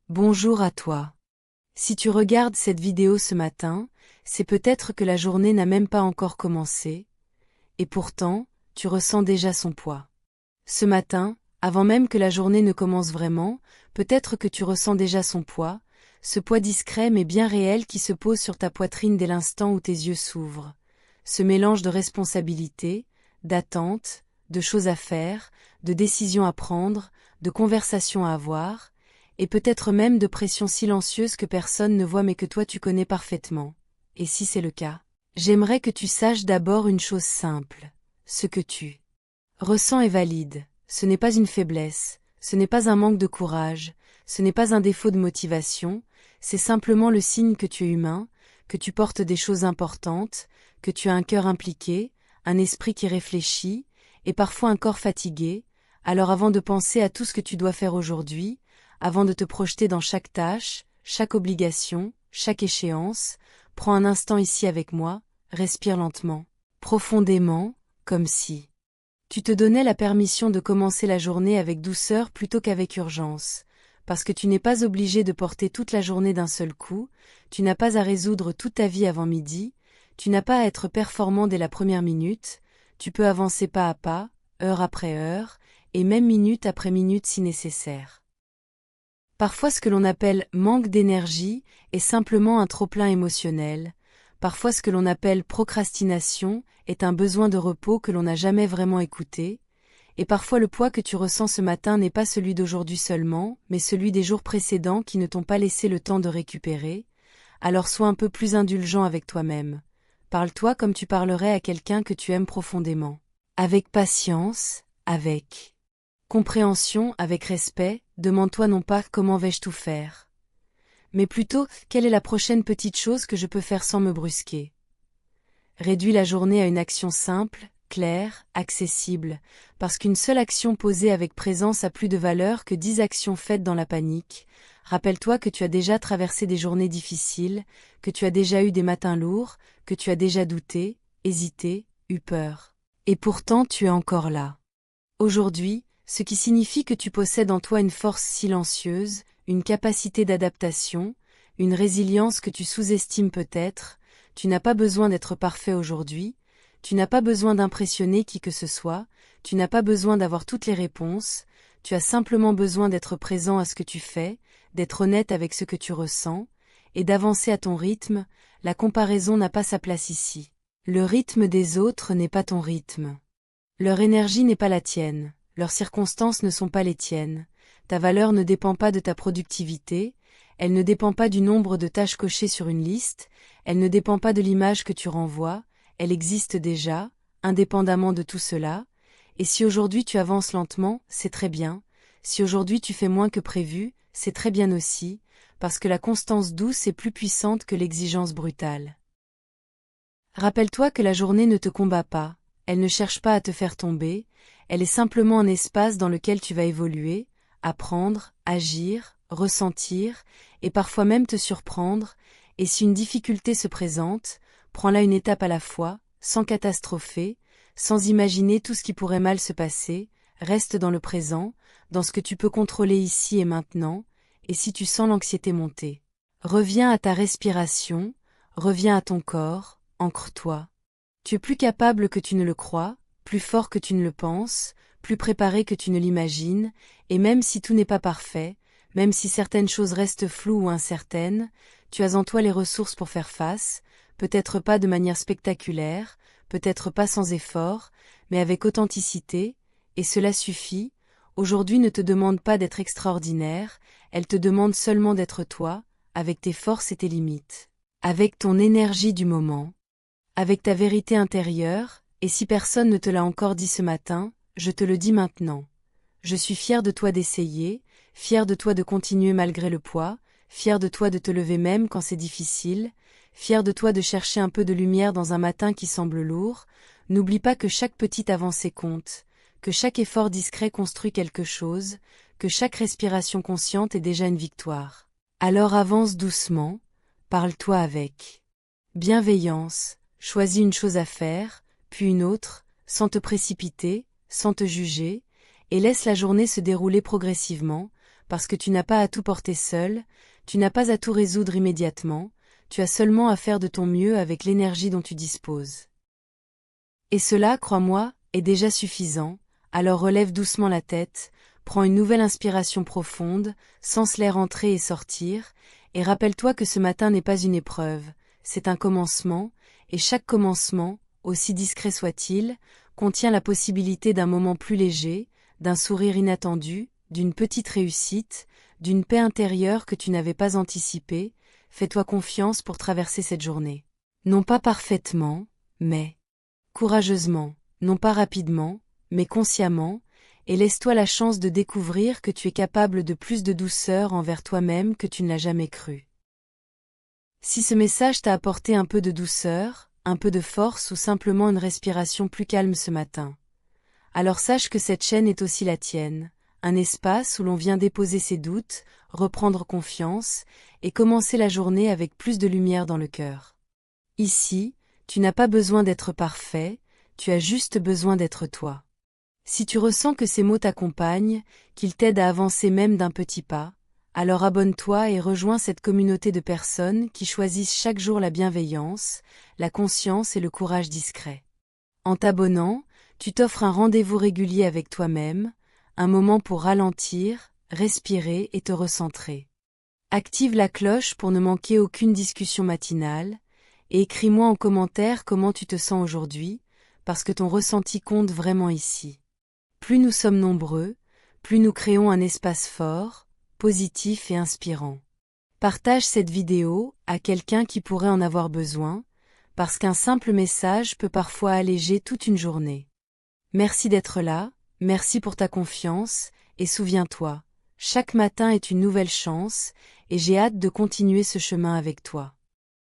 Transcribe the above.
Bonjour à toi. Si tu regardes cette vidéo ce matin, c'est peut-être que la journée n'a même pas encore commencé, et pourtant, tu ressens déjà son poids. Ce matin, avant même que la journée ne commence vraiment, peut-être que tu ressens déjà son poids, ce poids discret mais bien réel qui se pose sur ta poitrine dès l'instant où tes yeux s'ouvrent. Ce mélange de responsabilités, d'attentes, de choses à faire, de décisions à prendre, de conversations à avoir, et peut-être même de pressions silencieuses que personne ne voit mais que toi tu connais parfaitement. Et si c'est le cas, j'aimerais que tu saches d'abord une chose simple. Ce que tu ressens est valide, ce n'est pas une faiblesse, ce n'est pas un manque de courage, ce n'est pas un défaut de motivation, c'est simplement le signe que tu es humain, que tu portes des choses importantes, que tu as un cœur impliqué, un esprit qui réfléchit, et parfois un corps fatigué. Alors avant de penser à tout ce que tu dois faire aujourd'hui, avant de te projeter dans chaque tâche, chaque obligation, chaque échéance, prends un instant ici avec moi, respire lentement, profondément, comme si tu te donnais la permission de commencer la journée avec douceur plutôt qu'avec urgence, parce que tu n'es pas obligé de porter toute la journée d'un seul coup, tu n'as pas à résoudre toute ta vie avant midi, tu n'as pas à être performant dès la première minute, tu peux avancer pas à pas, heure après heure, et même minute après minute si nécessaire. Parfois ce que l'on appelle manque d'énergie est simplement un trop-plein émotionnel. Parfois ce que l'on appelle procrastination est un besoin de repos que l'on n'a jamais vraiment écouté. Et parfois le poids que tu ressens ce matin n'est pas celui d'aujourd'hui seulement, mais celui des jours précédents qui ne t'ont pas laissé le temps de récupérer. Alors sois un peu plus indulgent avec toi-même. Parle-toi comme tu parlerais à quelqu'un que tu aimes profondément. Avec patience, avec compréhension, avec respect, demande-toi non pas comment vais-je tout faire, mais plutôt quelle est la prochaine petite chose que je peux faire sans me brusquer. Réduis la journée à une action simple, claire, accessible, parce qu'une seule action posée avec présence a plus de valeur que 10 actions faites dans la panique. Rappelle-toi que tu as déjà traversé des journées difficiles, que tu as déjà eu des matins lourds, que tu as déjà douté, hésité, eu peur. Et pourtant tu es encore là. Aujourd'hui, ce qui signifie que tu possèdes en toi une force silencieuse, une capacité d'adaptation, une résilience que tu sous-estimes peut-être. Tu n'as pas besoin d'être parfait aujourd'hui, tu n'as pas besoin d'impressionner qui que ce soit, tu n'as pas besoin d'avoir toutes les réponses, tu as simplement besoin d'être présent à ce que tu fais, d'être honnête avec ce que tu ressens, et d'avancer à ton rythme. La comparaison n'a pas sa place ici. Le rythme des autres n'est pas ton rythme. Leur énergie n'est pas la tienne, leurs circonstances ne sont pas les tiennes, ta valeur ne dépend pas de ta productivité, elle ne dépend pas du nombre de tâches cochées sur une liste, elle ne dépend pas de l'image que tu renvoies, elle existe déjà, indépendamment de tout cela, et si aujourd'hui tu avances lentement, c'est très bien, si aujourd'hui tu fais moins que prévu, c'est très bien aussi, parce que la constance douce est plus puissante que l'exigence brutale. Rappelle-toi que la journée ne te combat pas. Elle ne cherche pas à te faire tomber, elle est simplement un espace dans lequel tu vas évoluer, apprendre, agir, ressentir, et parfois même te surprendre, et si une difficulté se présente, prends-la une étape à la fois, sans catastropher, sans imaginer tout ce qui pourrait mal se passer, reste dans le présent, dans ce que tu peux contrôler ici et maintenant, et si tu sens l'anxiété monter, reviens à ta respiration, reviens à ton corps, ancre-toi. Tu es plus capable que tu ne le crois, plus fort que tu ne le penses, plus préparé que tu ne l'imagines, et même si tout n'est pas parfait, même si certaines choses restent floues ou incertaines, tu as en toi les ressources pour faire face, peut-être pas de manière spectaculaire, peut-être pas sans effort, mais avec authenticité, et cela suffit. Aujourd'hui ne te demande pas d'être extraordinaire, elle te demande seulement d'être toi, avec tes forces et tes limites, avec ton énergie du moment, avec ta vérité intérieure, et si personne ne te l'a encore dit ce matin, je te le dis maintenant. Je suis fière de toi d'essayer, fière de toi de continuer malgré le poids, fière de toi de te lever même quand c'est difficile, fière de toi de chercher un peu de lumière dans un matin qui semble lourd. N'oublie pas que chaque petite avancée compte, que chaque effort discret construit quelque chose, que chaque respiration consciente est déjà une victoire. Alors avance doucement, parle-toi avec bienveillance. Choisis une chose à faire, puis une autre, sans te précipiter, sans te juger, et laisse la journée se dérouler progressivement, parce que tu n'as pas à tout porter seul, tu n'as pas à tout résoudre immédiatement, tu as seulement à faire de ton mieux avec l'énergie dont tu disposes. Et cela, crois-moi, est déjà suffisant, alors relève doucement la tête, prends une nouvelle inspiration profonde, sens l'air entrer et sortir, et rappelle-toi que ce matin n'est pas une épreuve, c'est un commencement, et chaque commencement, aussi discret soit-il, contient la possibilité d'un moment plus léger, d'un sourire inattendu, d'une petite réussite, d'une paix intérieure que tu n'avais pas anticipée. Fais-toi confiance pour traverser cette journée. Non pas parfaitement, mais courageusement, non pas rapidement, mais consciemment, et laisse-toi la chance de découvrir que tu es capable de plus de douceur envers toi-même que tu ne l'as jamais cru. Si ce message t'a apporté un peu de douceur, un peu de force ou simplement une respiration plus calme ce matin, alors sache que cette chaîne est aussi la tienne, un espace où l'on vient déposer ses doutes, reprendre confiance, et commencer la journée avec plus de lumière dans le cœur. Ici, tu n'as pas besoin d'être parfait, tu as juste besoin d'être toi. Si tu ressens que ces mots t'accompagnent, qu'ils t'aident à avancer même d'un petit pas, alors abonne-toi et rejoins cette communauté de personnes qui choisissent chaque jour la bienveillance, la conscience et le courage discret. En t'abonnant, tu t'offres un rendez-vous régulier avec toi-même, un moment pour ralentir, respirer et te recentrer. Active la cloche pour ne manquer aucune discussion matinale, et écris-moi en commentaire comment tu te sens aujourd'hui, parce que ton ressenti compte vraiment ici. Plus nous sommes nombreux, plus nous créons un espace fort, positif et inspirant. Partage cette vidéo à quelqu'un qui pourrait en avoir besoin, parce qu'un simple message peut parfois alléger toute une journée. Merci d'être là, merci pour ta confiance, et souviens-toi, chaque matin est une nouvelle chance, et j'ai hâte de continuer ce chemin avec toi.